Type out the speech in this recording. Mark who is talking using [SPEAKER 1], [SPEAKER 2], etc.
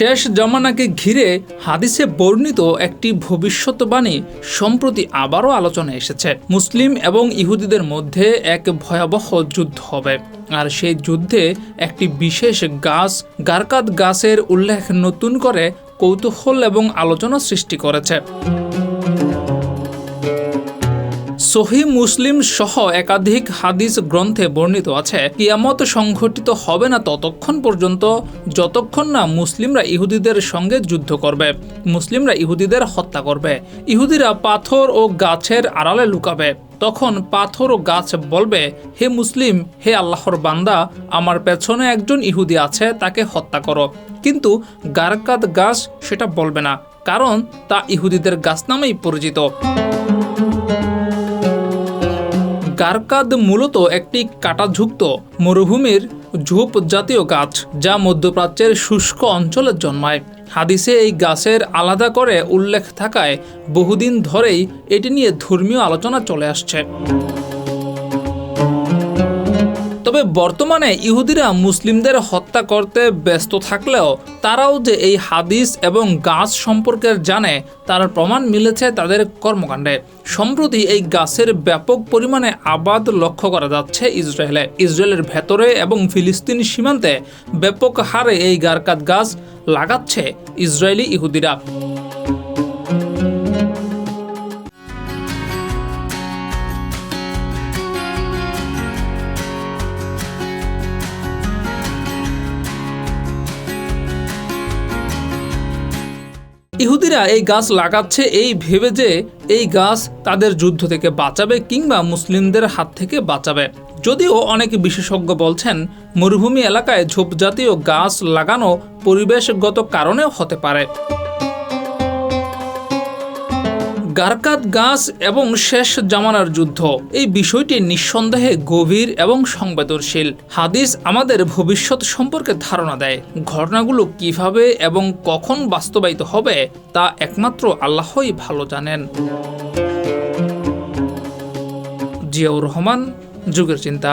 [SPEAKER 1] শেষ জামানাকে ঘিরে হাদিসে বর্ণিত একটি ভবিষ্যৎবাণী সম্প্রতি আবারও আলোচনায় এসেছে। মুসলিম এবং ইহুদিদের মধ্যে এক ভয়াবহ যুদ্ধ হবে, আর সেই যুদ্ধে একটি বিশেষ গাছ গারকাদ গাছের উল্লেখ নতুন করে কৌতূহল এবং আলোচনা সৃষ্টি করেছে। সহিহ মুসলিম সহ একাধিক হাদিস গ্রন্থে বর্ণিত আছে, কিয়ামত সংঘটিত হবে না ততক্ষণ পর্যন্ত যতক্ষণ না মুসলিমরা ইহুদিদের সঙ্গে যুদ্ধ করবে, মুসলিমরা ইহুদিদের হত্যা করবে। ইহুদিরা পাথর ও গাছের আড়ালে লুকাবে। তখন পাথর ও গাছ বলবে, হে মুসলিম, হে আল্লাহর বান্দা, আমার পেছনে একজন ইহুদি আছে, তাকে হত্যা করো। কিন্তু গারকাদ গাছ সেটা বলবে না, কারণ তা ইহুদিদের গাছ নামেই পরিচিত। গারকাদ মূলত একটি কাঁটাযুক্ত মরুভূমির ঝোপ জাতীয় গাছ, যা মধ্যপ্রাচ্যের শুষ্ক অঞ্চলে জন্মায়। হাদিসে এই গাছের আলাদা করে উল্লেখ থাকায় বহুদিন ধরেই এটি নিয়ে ধর্মীয় আলোচনা চলে আসছে। তবে বর্তমানে ইহুদিরা মুসলিমদের হত্যা করতে ব্যস্ত থাকলেও তারাও যে এই হাদিস এবং গাছ সম্পর্কে জানে তার প্রমাণ মিলেছে তাদের কর্মকাণ্ডে। সম্প্রতি এই গাছের ব্যাপক পরিমাণে আবাদ লক্ষ্য করা যাচ্ছে ইসরায়েলের ভেতরে এবং ফিলিস্তিন সীমান্তে ব্যাপক হারে এই গারকাদ গাছ লাগাচ্ছে ইসরায়েলি ইহুদিরা। ইহুদিরা এই গাছ লাগাচ্ছে এই ভেবে যে এই গাছ তাদের যুদ্ধ থেকে বাঁচাবে কিংবা মুসলিমদের হাত থেকে বাঁচাবে। যদিও অনেক বিশেষজ্ঞ বলছেন মরুভূমি এলাকায় ঝোপজাতীয় গাছ লাগানো পরিবেশগত কারণেও হতে পারে। গারকাদ গাছ এবং শেষ জামানার যুদ্ধ, এই বিষয়টি নিঃসন্দেহে গভীর এবং সংবেদনশীল। হাদিস আমাদের ভবিষ্যৎ সম্পর্কে ধারণা দেয়। ঘটনাগুলো কিভাবে এবং কখন বাস্তবায়িত হবে তা একমাত্র আল্লাহই ভালো জানেন। জিয়াউর রহমান, যুগের চিন্তা।